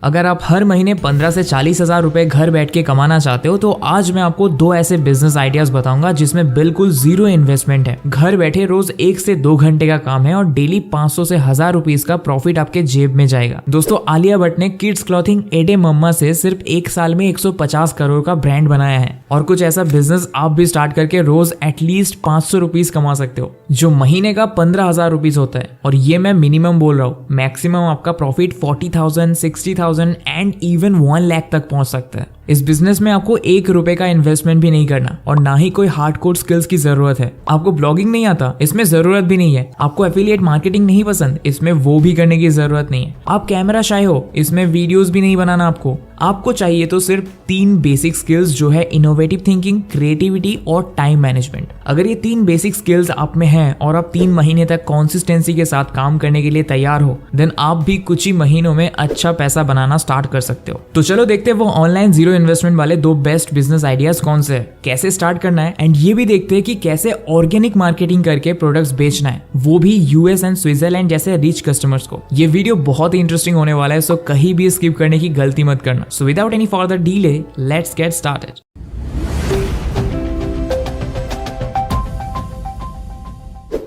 अगर आप हर महीने 15 से 40 हजार रुपए घर बैठ के कमाना चाहते हो तो आज मैं आपको 2 ऐसे बिजनेस आइडियाज बताऊंगा जिसमें बिल्कुल जीरो इन्वेस्टमेंट है। घर बैठे रोज 1 से 2 घंटे का काम है और डेली 500 से 1000 रुपीज का प्रॉफिट आपके जेब में जाएगा। दोस्तों, आलिया भट्ट ने किड्स क्लॉथिंग एडे मम्मा से सिर्फ 1 साल में 150 करोड़ का ब्रांड बनाया है और कुछ ऐसा बिजनेस आप भी स्टार्ट करके रोज एटलीस्ट 500 रुपीज कमा सकते हो जो महीने का 15,000 रुपीज होता है। और ये मैं मिनिमम बोल रहा हूँ, मैक्सिमम आपका प्रॉफिट 40,000, 60,000 एंड इवन 1 लाख तक पहुंच सकता है। इस बिजनेस में आपको 1 रुपए का इन्वेस्टमेंट भी नहीं करना और ना ही कोई हार्डकोर स्किल्स की जरूरत है। आपको ब्लॉगिंग नहीं आता, इसमें जरूरत भी नहीं है। आपको एफिलिएट मार्केटिंग नहीं पसंद, इसमें वो भी करने की जरूरत नहीं है। आप कैमरा शाय हो, इसमें वीडियोस भी नहीं बनाना आपको चाहिए तो सिर्फ 3 बेसिक स्किल्स जो है इनोवेटिव थिंकिंग, क्रिएटिविटी और टाइम मैनेजमेंट। अगर ये 3 बेसिक स्किल्स आप में हैं और आप 3 महीने तक कंसिस्टेंसी के साथ काम करने के लिए तैयार हो, देन आप भी कुछ ही महीनों में अच्छा पैसा बनाना स्टार्ट कर सकते हो। तो चलो देखते हैं वो ऑनलाइन जीरो इन्वेस्टमेंट वाले 2 बेस्ट बिजनेस आइडियाज कौन से है, कैसे स्टार्ट करना है, एंड ये भी देखते हैं कि कैसे ऑर्गेनिक मार्केटिंग करके प्रोडक्ट्स बेचना है, वो भी यूएस एंड स्विट्जरलैंड जैसे रिच कस्टमर्स को। ये वीडियो बहुत ही इंटरेस्टिंग होने वाला है, सो कहीं भी स्किप करने की गलती मत करना। So without any further delay, let's get started.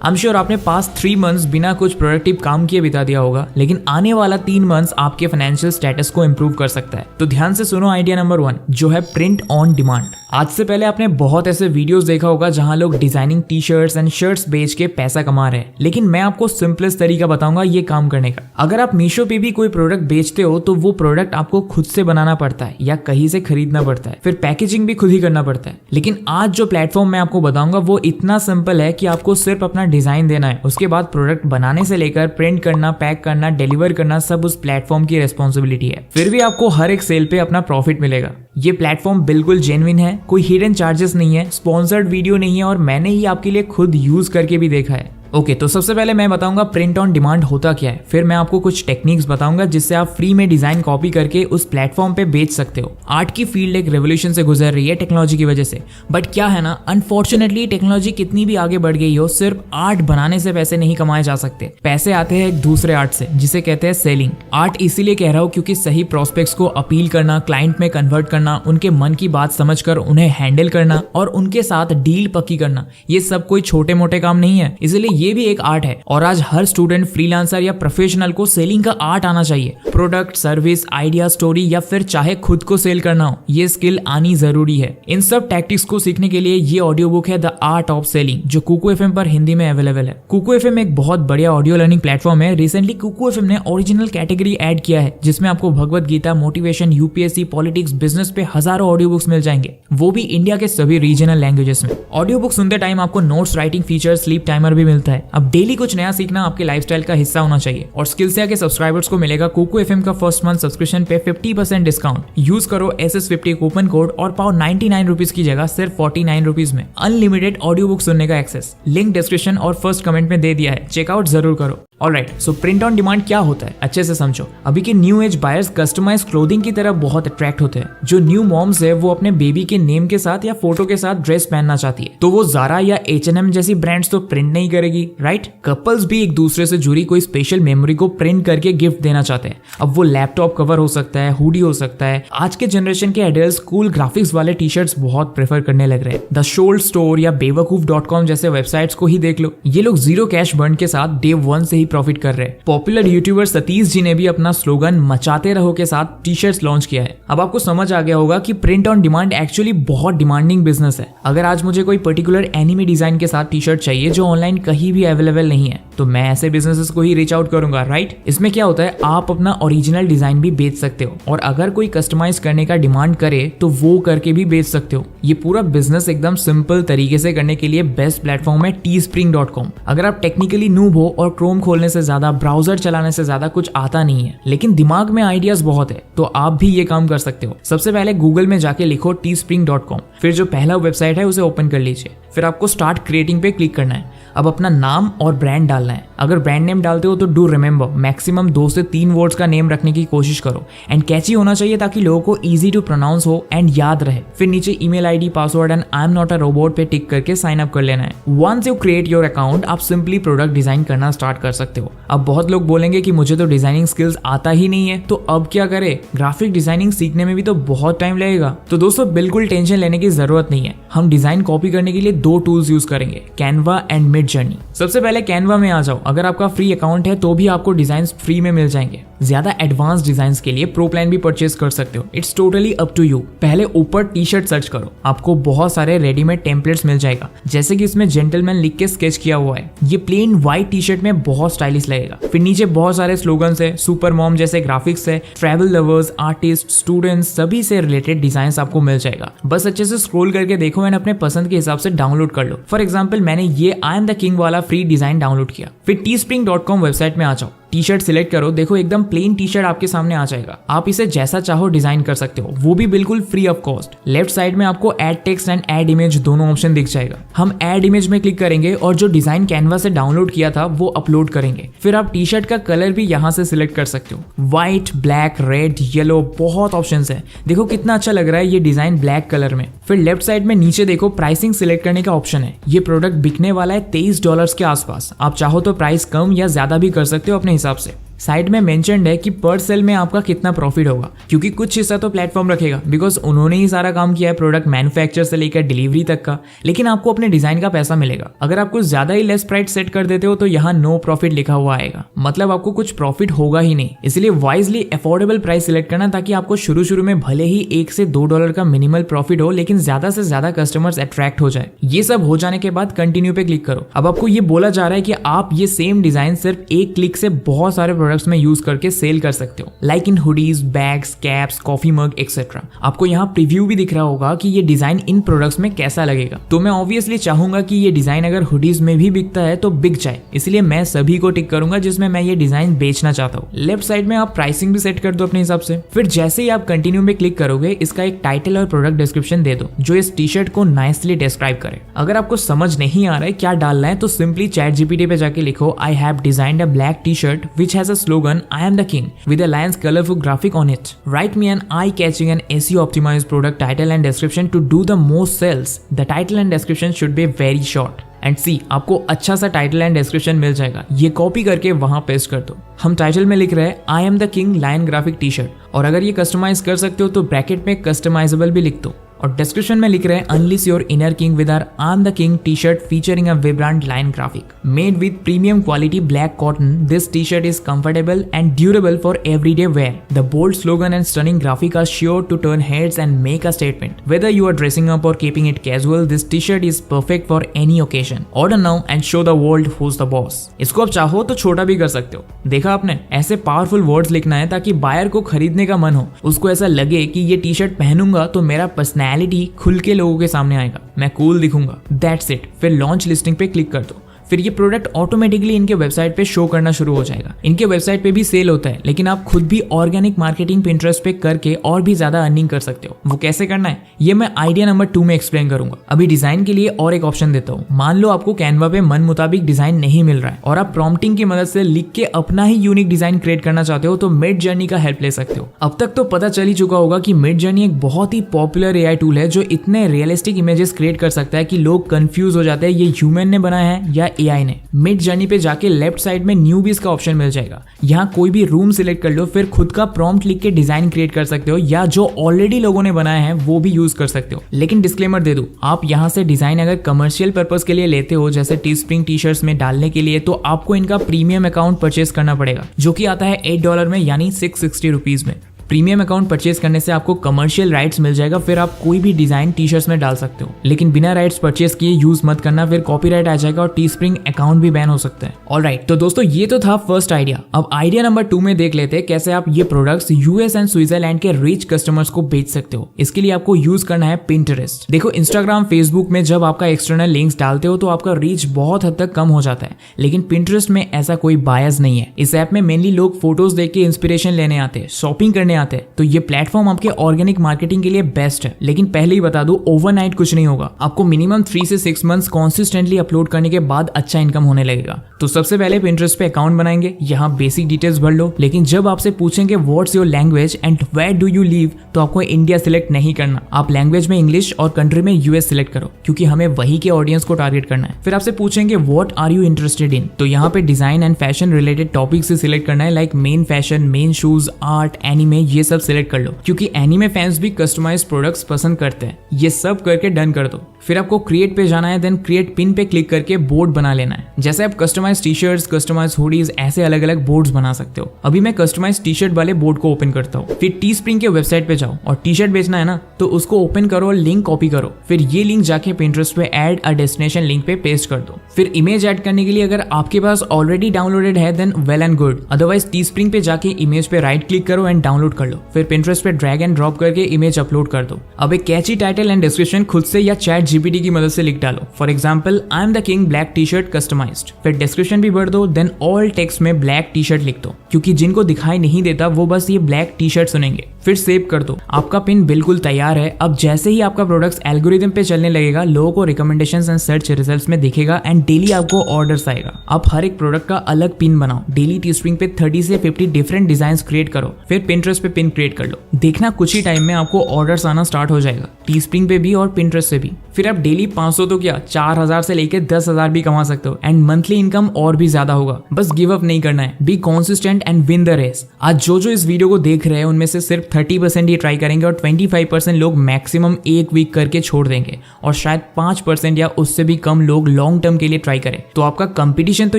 I'm sure आपने पास्ट 3 मंथ्स बिना कुछ प्रोडक्टिव काम किए बिता दिया होगा, लेकिन आने वाला 3 मंथ्स आपके फाइनेंशियल स्टेटस को इंप्रूव कर सकता है। तो ध्यान से सुनो आइडिया नंबर 1 जो है प्रिंट ऑन डिमांड। आज से पहले आपने बहुत ऐसे वीडियोस देखा होगा जहां लोग designing T shirts and shirts बेच के पैसा कमा रहे हैं, लेकिन मैं आपको सिंपलेस्ट तरीका बताऊंगा ये काम करने का। अगर आप मीशो पे भी कोई प्रोडक्ट बेचते हो तो वो प्रोडक्ट आपको खुद से बनाना पड़ता है या कहीं से खरीदना पड़ता है, फिर पैकेजिंग भी खुद ही करना पड़ता है। लेकिन आज जो प्लेटफॉर्म मैं आपको बताऊंगा वो इतना सिंपल है कि आपको सिर्फ अपना डिजाइन देना है, उसके बाद प्रोडक्ट बनाने से लेकर प्रिंट करना, पैक करना, डिलीवर करना सब उस प्लेटफॉर्म की रिस्पॉन्सिबिलिटी है। फिर भी आपको हर एक सेल पे अपना प्रॉफिट मिलेगा। ये प्लेटफॉर्म बिल्कुल जेन्युइन है, कोई हिडन चार्जेस नहीं है, स्पॉन्सर्ड वीडियो नहीं है और मैंने ही आपके लिए खुद यूज करके भी देखा है। ओके, तो सबसे पहले मैं बताऊंगा प्रिंट ऑन डिमांड होता क्या है, फिर मैं आपको कुछ टेक्निक्स बताऊंगा जिससे आप फ्री में डिजाइन कॉपी करके उस प्लेटफॉर्म पे बेच सकते हो। आर्ट की फील्ड एक रेवोल्यूशन से गुजर रही है टेक्नोलॉजी की वजह से, बट क्या है ना, अनफॉर्चुनेटली टेक्नोलॉजी कितनी भी आगे बढ़ गई हो, सिर्फ आर्ट बनाने से पैसे नहीं कमाए जा सकते। पैसे आते हैं एक दूसरे आर्ट से जिसे कहते हैं सेलिंग। आर्ट इसीलिए कह रहा हूँ क्योंकि सही प्रोस्पेक्ट्स को अपील करना, क्लाइंट में कन्वर्ट करना, उनके मन की बात समझकर उन्हें हैंडल करना और उनके साथ डील पक्की करना, ये सब कोई छोटे मोटे काम नहीं है, इसलिए ये भी एक आर्ट है। और आज हर स्टूडेंट, फ्रीलांसर या प्रोफेशनल को सेलिंग का आर्ट आना चाहिए। प्रोडक्ट, सर्विस, आइडिया, स्टोरी या फिर चाहे खुद को सेल करना हो, ये स्किल आनी जरूरी है। इन सब टैक्टिक्स को सीखने के लिए ये ऑडियो बुक है द आर्ट ऑफ सेलिंग, जो कुकू एफएम पर हिंदी में अवेलेबल है। कुकू एफएम एक बहुत बढ़िया ऑडियो लर्निंग प्लेटफॉर्म है। रिसेंटली कुकू एफएम ने ओरिजिनल कैटेगरी ऐड किया है जिसमें आपको Bhagavad Gita, motivation, UPSC, politics, business पे हजारों ऑडियो बुक्स मिल जाएंगे, वो भी इंडिया के सभी रीजनल लैंग्वेजेस में। ऑडियो बुक सुनते टाइम आपको notes, writing feature, sleep timer भी मिलता है। अब डेली कुछ नया सीखना आपके लाइफस्टाइल का हिस्सा होना चाहिए। और स्किल्सिया के सब्सक्राइबर्स को मिलेगा कुकू एफएम का फर्स्ट मंथ सब्सक्रिप्शन पे 50% डिस्काउंट। यूज करो SS50 कूपन कोड और पाओ 99 रुपीज की जगह सिर्फ 49 रुपीज में अनलिमिटेड ऑडियो बुक सुनने का एक्सेस। लिंक डिस्क्रिप्शन और फर्स्ट कमेंट में दे दिया है, चेकआउट जरूर करो। Alright, so print on demand क्या होता है अच्छे से समझो। अभी के new age buyers customize clothing की तरफ बहुत अट्रैक्ट होते हैं। जो न्यू मॉम्स है वो अपने बेबी के नेम के साथ या फोटो के साथ ड्रेस पहनना चाहती है, तो वो ज़ारा या H&M जैसी ब्रांड्स तो प्रिंट नहीं करेगी, राइट। कपल्स भी एक दूसरे से जुड़ी कोई स्पेशल मेमोरी को प्रिंट करके गिफ्ट देना चाहते हैं। अब वो लैपटॉप कवर हो सकता है, हुडी हो सकता है। आज के जनरेशन के एडल्ट्स कूल ग्राफिक्स वाले टी शर्ट्स बहुत प्रेफर करने लग रहे हैं। द शोल्ड स्टोर या बेवकूफ.com जैसे वेबसाइट्स को ही देख लो, ये लोग जीरो कैश बर्न के साथ डे 1 से ही प्रॉफिट कर रहे हैं। पॉपुलर यूट्यूबर सतीश जी ने भी अपना स्लोगन मचाते रहो के साथ टी शर्ट्स लॉन्च किया है। अब आपको समझ आ गया होगा कि प्रिंट ऑन डिमांड एक्चुअली बहुत डिमांडिंग बिजनेस है। अगर आज मुझे कोई पर्टिकुलर एनिमी डिजाइन के साथ टी शर्ट चाहिए जो ऑनलाइन कहीं भी अवेलेबल नहीं है, तो मैं ऐसे बिजनेसेस को ही रीच आउट करूंगा, राइट। इसमें क्या होता है, आप अपना ओरिजिनल डिजाइन भी बेच सकते हो और अगर कोई कस्टमाइज करने का डिमांड करे तो वो करके भी बेच सकते हो। ये पूरा बिजनेस एकदम सिंपल तरीके से करने के लिए बेस्ट प्लेटफॉर्म है teespring.com। अगर आप टेक्निकली नूब हो और क्रोम खोलने से ज्यादा, ब्राउजर चलाने से ज्यादा कुछ आता नहीं है, लेकिन दिमाग में आइडियाज बहुत है, तो आप भी ये काम कर सकते हो। सबसे पहले गूगल में जाके लिखो teespring.com, फिर जो पहला वेबसाइट है उसे ओपन कर लीजिए, फिर आपको स्टार्ट क्रिएटिंग पे क्लिक करना है। अब अपना नाम और ब्रांड डालना है। अगर ब्रांड नेम डालते हो तो डू रिमेंबर मैक्सिमम 2 से 3 वर्ड्स का नेम रखने की कोशिश करो एंड कैची होना चाहिए ताकि लोगों को इजी टू प्रोनाउंस हो एंड याद रहे। फिर नीचे email ID, password and I am not a robot पे टिक करके साइन अप कर लेना है। Once you create your account, आप सिंपली प्रोडक्ट डिजाइन करना स्टार्ट कर सकते हो। अब बहुत लोग बोलेंगे कि मुझे तो डिजाइनिंग स्किल्स आता ही नहीं है, तो अब क्या करें? ग्राफिक डिजाइनिंग सीखने में भी तो बहुत टाइम लगेगा। तो दोस्तों बिल्कुल टेंशन लेने की जरूरत नहीं है। हम डिजाइन कॉपी करने के लिए 2 टूल्स यूज करेंगे, कैनवा एंड मिडजर्नी। सबसे पहले कैनवा में आ जाओ। अगर आपका फ्री अकाउंट है तो भी आपको डिजाइन फ्री में मिल जाएंगे। ज्यादा एडवांस डिजाइन के लिए प्रो प्लान भी परचेज कर सकते हो। It's totally up to you. पहले ऊपर टी शर्ट सर्च करो, आपको बहुत सारे रेडीमेड टेम्पलेट्स मिल जाएगा, जैसे कि इसमें जेंटलमैन लिख के स्केच किया हुआ है। ये प्लेन व्हाइट टी शर्ट में बहुत स्टाइलिश लगेगा। फिर नीचे बहुत सारे स्लोगन्स है, सुपर मॉम जैसे ग्राफिक्स है, ट्रैवल लवर्स, आर्टिस्ट, स्टूडेंट्स सभी से रिलेटेड डिजाइन आपको मिल जाएगा। बस अच्छे से स्क्रॉल करके देखो एंड अपने पसंद के हिसाब से डाउनलोड कर लो। फॉर एग्जाम्पल मैंने ये आई एम द किंग वाला फ्री डिजाइन डाउनलोड किया। फिर teespring.com वेबसाइट में आ जाओ, टी शर्ट सिलेक्ट करो। देखो एकदम प्लेन टी शर्ट आपके सामने आ जाएगा। आप इसे जैसा चाहो डिजाइन कर सकते हो, वो भी बिल्कुल free of cost. Left side में आपको add text and add image दोनों ऑप्शन दिख जाएगा। हम ऐड इमेज में क्लिक करेंगे और जो डिजाइन कैनवा से डाउनलोड किया था वो अपलोड करेंगे। फिर आप टी शर्ट का कलर भी यहाँ से सिलेक्ट कर सकते हो, व्हाइट, ब्लैक, रेड, येलो, बहुत ऑप्शन है। देखो कितना अच्छा लग रहा है ये डिजाइन ब्लैक कलर में। फिर लेफ्ट साइड में नीचे देखो प्राइसिंग सिलेक्ट करने का ऑप्शन है। ये प्रोडक्ट बिकने वाला है $23 के आसपास। आप चाहो तो प्राइस कम या ज्यादा भी कर सकते हो अपने हिसाब से। साइड में मेंशन्ड है कि पर सेल में आपका कितना प्रॉफिट होगा, क्योंकि कुछ हिस्सा तो प्लेटफॉर्म रखेगा, बिकॉज उन्होंने ही सारा काम किया है प्रोडक्ट मैन्युफैक्चर से लेकर डिलीवरी तक का। लेकिन आपको अपने डिजाइन का पैसा मिलेगा। अगर आप कुछ ज्यादा ही लेस प्राइस सेट कर देते हो तो यहाँ नो प्रॉफिट लिखा हुआ आएगा, मतलब आपको कुछ प्रॉफिट होगा ही नहीं। इसलिए वाइजली अफोर्डेबल प्राइस सिलेक्ट करना, ताकि आपको शुरू में भले ही $1 से $2 का मिनिमल प्रॉफिट हो, लेकिन ज्यादा से ज्यादा कस्टमर्स अट्रैक्ट हो जाए। ये सब हो जाने के बाद कंटिन्यू पे क्लिक करो। अब आपको ये बोला जा रहा है कि आप ये सेम डिजाइन सिर्फ एक क्लिक से बहुत सारे प्रोडक्ट्स में यूज करके सेल कर सकते हो, like in hoodies, bags, caps, coffee mug etcetera. आपको यहाँ प्रीव्यू भी दिख रहा होगा कि ये डिजाइन इन प्रोडक्ट्स में कैसा लगेगा। तो मैं ऑब्वियसली चाहूंगा कि ये डिजाइन अगर हुडीज में भी बिकता है तो बिक जाए, इसलिए मैं सभी को टिक करूंगा जिसमें मैं ये डिजाइन बेचना चाहता हूँ। लेफ्ट साइड में आप प्राइसिंग भी सेट कर दो अपने हिसाब से। फिर जैसे ही आप कंटिन्यू में क्लिक करोगे, इसका एक टाइटल और प्रोडक्ट डिस्क्रिप्शन दे दो जो इस टी शर्ट को नाइसली डिस्क्राइब करे। अगर आपको समझ नहीं आ रहा है क्या डालना है तो सिंपली ChatGPT पे जाके लिखो, I have designed a black T shirt which has a slogan I am the king with a lion's colorful graphic on it. Write me an eye-catching and SEO-optimized product title and description to do the most sales. The title and description should be very short. And see आपको अच्छा सा title and description मिल जाएगा। ये copy करके वहां paste कर दो। हम टाइटल में लिख रहे हैं I am the king lion graphic T shirt, और अगर ये कस्टमाइज कर सकते हो तो ब्रैकेट में कस्टमाइजेबल भी लिख दो। और डिस्क्रिप्शन में लिख रहे हैं unleash your inner king with our I am the king T shirt featuring a vibrant line graphic made with premium quality black cotton. This T shirt is comfortable and durable for everyday wear. The bold slogan and stunning graphic are sure to turn heads and make a statement. Whether you are dressing up or keeping it casual, this T shirt is perfect for any occasion. Order now and show the world who's the boss. इसको आप चाहो तो छोटा भी कर सकते हो। देखा आपने, ऐसे पावरफुल वर्ड्स लिखना है ताकि बायर को खरीदने का मन हो, उसको ऐसा लगे कि ये टी शर्ट पहनूंगा तो मेरा पर्सनैलिटी खुल के लोगों के सामने आएगा, मैं कूल दिखूंगा। That's it. फिर लॉन्च लिस्टिंग पे क्लिक कर दो। फिर ये प्रोडक्ट ऑटोमेटिकली इनके वेबसाइट पे शो करना शुरू हो जाएगा। इनके वेबसाइट पे भी सेल होता है, लेकिन आप खुद भी ऑर्गेनिक मार्केटिंग पिंटरेस्ट पे करके और भी ज्यादा अर्निंग कर सकते हो। वो कैसे करना है ये मैं आइडिया नंबर 2 में एक्सप्लेन करूंगा। अभी डिजाइन के लिए और एक ऑप्शन देता हूँ। मान लो आपको कैनवा पे मन मुताबिक डिजाइन नहीं मिल रहा है और आप प्रॉम्प्टिंग की मदद से लिख के अपना ही यूनिक डिजाइन क्रिएट करना चाहते हो, तो मिडजर्नी का हेल्प ले सकते हो। अब तक तो पता चल ही चुका होगा कि मिडजर्नी एक बहुत ही पॉपुलर AI टूल है जो इतने रियलिस्टिक इमेजेस क्रिएट कर सकता है कि लोग कंफ्यूज हो जाते हैं ये ह्यूमन ने बनाया है या AI ने। मिडजर्नी पे जाके लेफ्ट साइड में न्यूबीज का ऑप्शन मिल जाएगा। यहाँ कोई भी रूम सिलेक्ट कर लो, फिर खुद का प्रॉम्प्ट लिख के डिजाइन क्रिएट कर सकते हो, या जो ऑलरेडी लोगों ने बनाया है वो भी यूज कर सकते हो। लेकिन डिस्क्लेमर दे दूं, आप यहाँ से डिजाइन अगर कमर्शियल पर्पस के लिए लेते हो, जैसे टीस्प्रिंग टी शर्ट्स में डालने के लिए, तो आपको इनका प्रीमियम अकाउंट परचेज करना पड़ेगा, जो कि आता है $8 में, यानी 660 रुपीज में। प्रीमियम अकाउंट परचेज करने से आपको कमर्शियल राइट्स मिल जाएगा, फिर आप कोई भी डिजाइन टी शर्ट्स में डाल सकते हो। लेकिन बिना राइट्स परचेज किए यूज मत करना, फिर कॉपीराइट आ जाएगा और टीस्प्रिंग अकाउंट भी बैन हो सकता है। ऑलराइट, तो दोस्तों ये तो था फर्स्ट आइडिया। अब आइडिया नंबर 2 में देख लेते हैं कैसे आप ये प्रोडक्ट्स US एंड स्विट्जरलैंड के रिच कस्टमर्स को बेच सकते हो। इसके लिए आपको यूज करना है पिंटरेस्ट। देखो इंस्टाग्राम, फेसबुक में जब आपका एक्सटर्नल लिंक्स डालते हो तो आपका रीच बहुत हद तक कम हो जाता है, लेकिन पिंटरेस्ट में ऐसा कोई बायस नहीं है। इस ऐप में मेनली लोग फोटोज देख के इंस्पिरेशन लेने आते हैं, शॉपिंग करने आते हैं तो ये प्लेटफॉर्म आपके ऑर्गेनिक मार्केटिंग के लिए बेस्ट है। लेकिन पहले ही बता दूं, ओवरनाइट कुछ नहीं होगा। आपको मिनिमम 3 से 6 मंथ्स कॉन्सिस्टेंटली अपलोड करने के बाद अच्छा इनकम होने लगेगा। तो सबसे पहले Pinterest पे अकाउंट बनाएंगे, यहाँ बेसिक डिटेल्स भर लो। लेकिन जब आपसे पूछेंगे what's your language and where do you live, तो आपको इंडिया सिलेक्ट नहीं करना। आप लैंग्वेज में इंग्लिश और कंट्री में यूएस सिलेक्ट करो, क्योंकि हमें वही के ऑडियंस को टारगेट करना है। फिर आपसे पूछेंगे what are you interested in, तो यहाँ पे design and fashion related topic से सिलेक्ट करना है, like men fashion, men shoes, art, anime, ये सब सिलेक्ट कर लो, क्योंकि एनिमे फैंस भी कस्टमाइज्ड प्रोडक्ट्स पसंद करते हैं। ये सब करके डन कर दो। फिर आपको क्रिएट पे जाना है, देन क्रिएट पिन पे क्लिक करके बोर्ड बना लेना है। जैसे आप customize T shirts, customize hoodies, ऐसे अलग अलग बोर्ड्स बना सकते हो। अभी मैं कस्टमाइज टी शर्ट वाले बोर्ड को ओपन करता हूँ। फिर टी स्प्रिंग के वेबसाइट पे जाओ और टी शर्ट बेचना है ना, तो उसको ओपन करो और लिंक कॉपी करो। फिर ये लिंक जाके Pinterest पे ऐड अ डेस्टिनेशन लिंक पे पेस्ट कर दो। फिर इमेज ऐड करने के लिए अगर आपके पास ऑलरेडी डाउनलोडेड है then well and good, otherwise Teespring पे जाके इमेज पे राइट क्लिक करो एंड डाउनलोड कर लो। फिर Pinterest पे ड्रैग एंड ड्रॉप करके इमेज अपलोड कर दो। अब एक कैची टाइटल एंड डिस्क्रिप्शन खुद से या चैट जीपीटी की मदद से लिख डालो। For example, I am the king black T shirt customized. फिर डिस्क्रिप्शन भी भर दो, देन ऑल टेक्स्ट में ब्लैक टी शर्ट लिख दो, क्योंकि जिनको दिखाई नहीं देता वो बस ये ब्लैक टी शर्ट सुनेंगे। फिर सेव कर दो। आपका पिन बिल्कुल तैयार है। अब जैसे ही आपका प्रोडक्ट्स एल्गोरिथम पे चलने लगेगा, लोगों को रिकमेंडेशंस एंड सर्च रिजल्ट्स में दिखेगा एंड डेली आपको ऑर्डर्स आएगा। आप हर एक प्रोडक्ट का अलग पिन बनाओ। डेली टी स्प्रिंग पे 30 से 50 डिफरेंट डिजाइन क्रिएट करो। फिर Pinterest पे पिन क्रिएट कर लो। देखना कुछ ही टाइम में आपको ऑर्डर्स आना स्टार्ट हो जाएगा, टी स्प्रिंग पे भी और Pinterest से भी। फिर आप डेली 500 तो क्या 4000 से लेकर 10,000 भी कमा सकते हो एंड मंथली इनकम और भी ज्यादा होगा। बस गिव अप नहीं करना है, be consistent and win the race. आज जो इस वीडियो को देख रहे हैं उनमें से सिर्फ 30% ही ट्राई करेंगे और 25% लोग मैक्सिमम एक वीक करके छोड़ देंगे और शायद 5% या उससे भी कम लोग लॉन्ग टर्म के लिए ट्राई करें। तो आपका कंपटीशन तो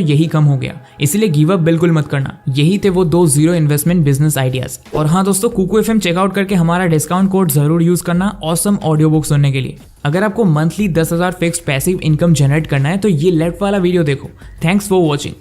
यही कम हो गया, इसलिए गिव अप बिल्कुल मत करना। यही थे वो 2 जीरो इन्वेस्टमेंट बिजनेस आइडियाज। और हाँ दोस्तों, कुकू FM चेकआउट करके हमारा डिस्काउंट कोड जरूर यूज करना ऑसम ऑडियो बुक सुनने के लिए। अगर आपको monthly 10,000 fixed passive income generate करना है तो ये लेफ्ट वाला वीडियो देखो। Thanks for watching.